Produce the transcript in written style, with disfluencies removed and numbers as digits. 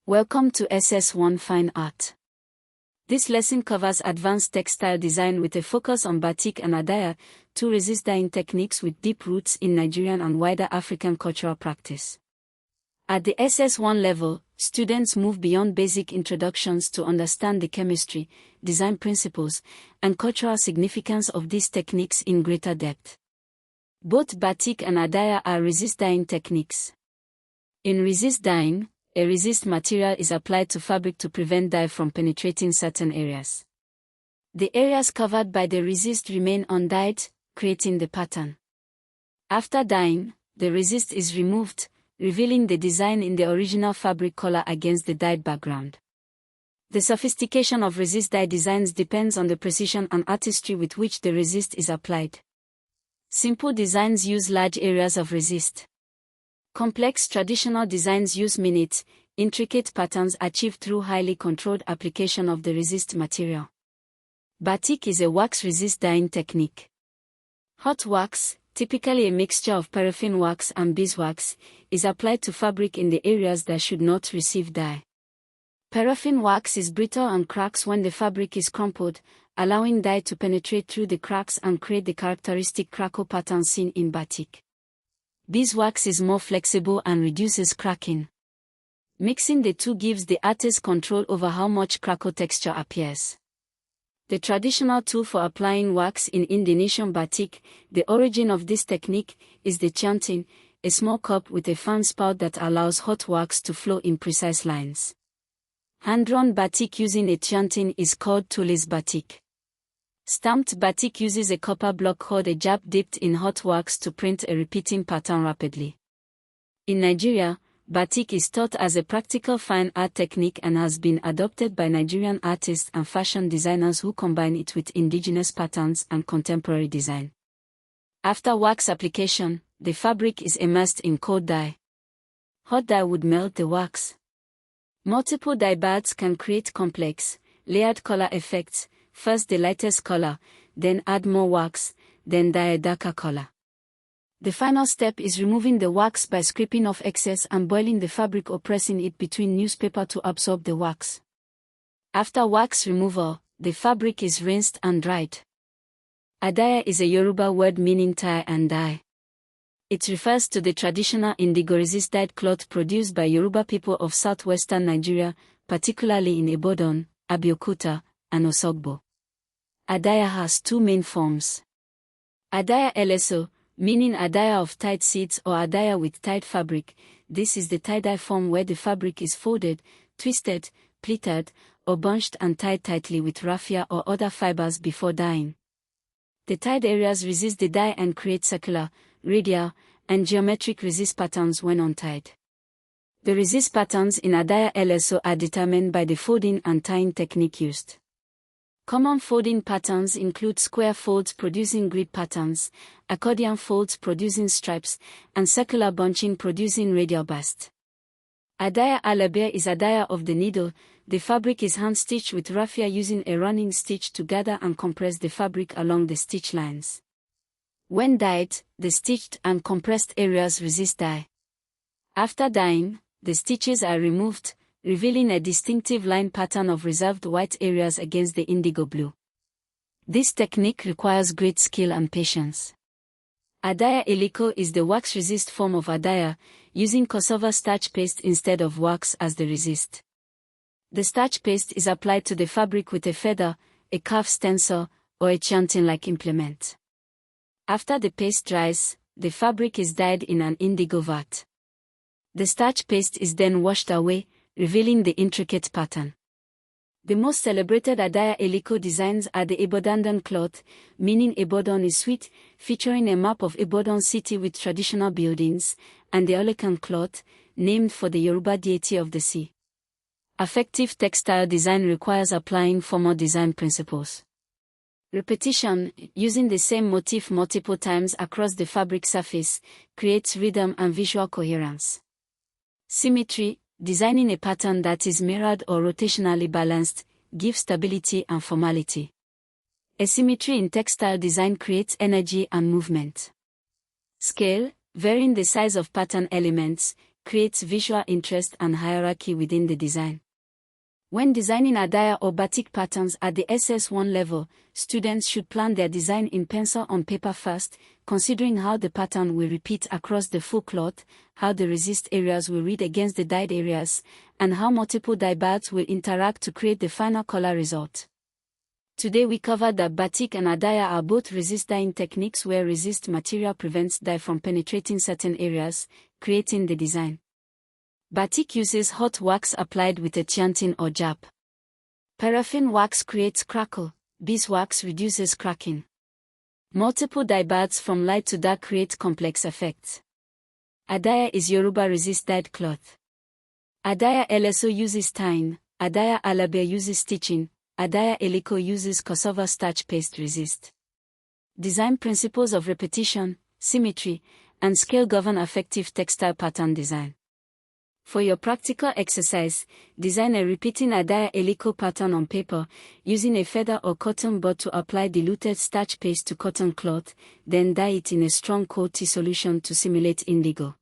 Welcome to SS1 Fine Art. This lesson covers advanced textile design with a focus on Batik and Adire, two resist dyeing techniques with deep roots in Nigerian and wider African cultural practice. At the SS1 level, students move beyond basic introductions to understand the chemistry, design principles, and cultural significance of these techniques in greater depth. Both Batik and Adire are resist dyeing techniques. In resist dyeing, a resist material is applied to fabric to prevent dye from penetrating certain areas. The areas covered by the resist remain undyed, creating the pattern. After dyeing, the resist is removed, revealing the design in the original fabric color against the dyed background. The sophistication of resist dye designs depends on the precision and artistry with which the resist is applied. Simple designs use large areas of resist. Complex traditional designs use minute, intricate patterns achieved through highly controlled application of the resist material. Batik is a wax resist dyeing technique. Hot wax, typically a mixture of paraffin wax and beeswax, is applied to fabric in the areas that should not receive dye. Paraffin wax is brittle and cracks when the fabric is crumpled, allowing dye to penetrate through the cracks and create the characteristic crackle pattern seen in batik. Beeswax is more flexible and reduces cracking. Mixing the two gives the artist control over how much crackle texture appears. The traditional tool for applying wax in Indonesian batik, the origin of this technique, is the chanting, a small cup with a fan spout that allows hot wax to flow in precise lines. Hand-drawn batik using a chanting is called tulis batik. Stamped batik uses a copper block called a jab dipped in hot wax to print a repeating pattern rapidly. In Nigeria, batik is taught as a practical fine art technique and has been adopted by Nigerian artists and fashion designers who combine it with indigenous patterns and contemporary design. After wax application, the fabric is immersed in cold dye. Hot dye would melt the wax. Multiple dye baths can create complex, layered color effects. First the lightest color, then add more wax, then dye a darker color. The final step is removing the wax by scraping off excess and boiling the fabric or pressing it between newspaper to absorb the wax. After wax removal, the fabric is rinsed and dried. Adire is a Yoruba word meaning tie and dye. It refers to the traditional indigo resist dyed cloth produced by Yoruba people of southwestern Nigeria, particularly in Ibadan, Abeokuta, and Osogbo. Adire has two main forms. Adire LSO, meaning adire of tied seeds or adire with tied fabric. This is the tie-dye form where the fabric is folded, twisted, pleated, or bunched and tied tightly with raffia or other fibers before dyeing. The tied areas resist the dye and create circular, radial, and geometric resist patterns when untied. The resist patterns in Adire LSO are determined by the folding and tying technique used. Common folding patterns include square folds producing grid patterns, accordion folds producing stripes, and circular bunching producing radial burst. Adire alabe is adire of the needle. The fabric is hand-stitched with raffia using a running stitch to gather and compress the fabric along the stitch lines. When dyed, the stitched and compressed areas resist dye. After dyeing, the stitches are removed, revealing a distinctive line pattern of reserved white areas against the indigo blue. This technique requires great skill and patience. Adire Eliko is the wax-resist form of Adire, using cassava starch paste instead of wax as the resist. The starch paste is applied to the fabric with a feather, a calf stencil, or a chanting-like implement. After the paste dries, the fabric is dyed in an indigo vat. The starch paste is then washed away, revealing the intricate pattern. The most celebrated Adire Eliko designs are the Ibadan cloth, meaning Ibadan is sweet, featuring a map of Ibadan city with traditional buildings, and the Olekan cloth, named for the Yoruba deity of the sea. Effective textile design requires applying formal design principles. Repetition, using the same motif multiple times across the fabric surface, creates rhythm and visual coherence. Symmetry, designing a pattern that is mirrored or rotationally balanced, gives stability and formality. Asymmetry in textile design creates energy and movement. Scale, varying the size of pattern elements, creates visual interest and hierarchy within the design. When designing Adire or batik patterns at the SS1 level, students should plan their design in pencil on paper first, considering how the pattern will repeat across the full cloth, how the resist areas will read against the dyed areas, and how multiple dye baths will interact to create the final color result. Today we covered that batik and Adire are both resist dyeing techniques where resist material prevents dye from penetrating certain areas, creating the design. Batik uses hot wax applied with a chiantin or jap. Paraffin wax creates crackle, beeswax reduces cracking. Multiple dye baths from light to dark create complex effects. Adire is Yoruba resist dyed cloth. Adire LSO uses tying, Adire Alabe uses stitching, Adire Eliko uses cassava starch paste resist. Design principles of repetition, symmetry, and scale govern effective textile pattern design. For your practical exercise, design a repeating Adire Eliko pattern on paper, using a feather or cotton bud to apply diluted starch paste to cotton cloth, then dye it in a strong cold tea solution to simulate indigo.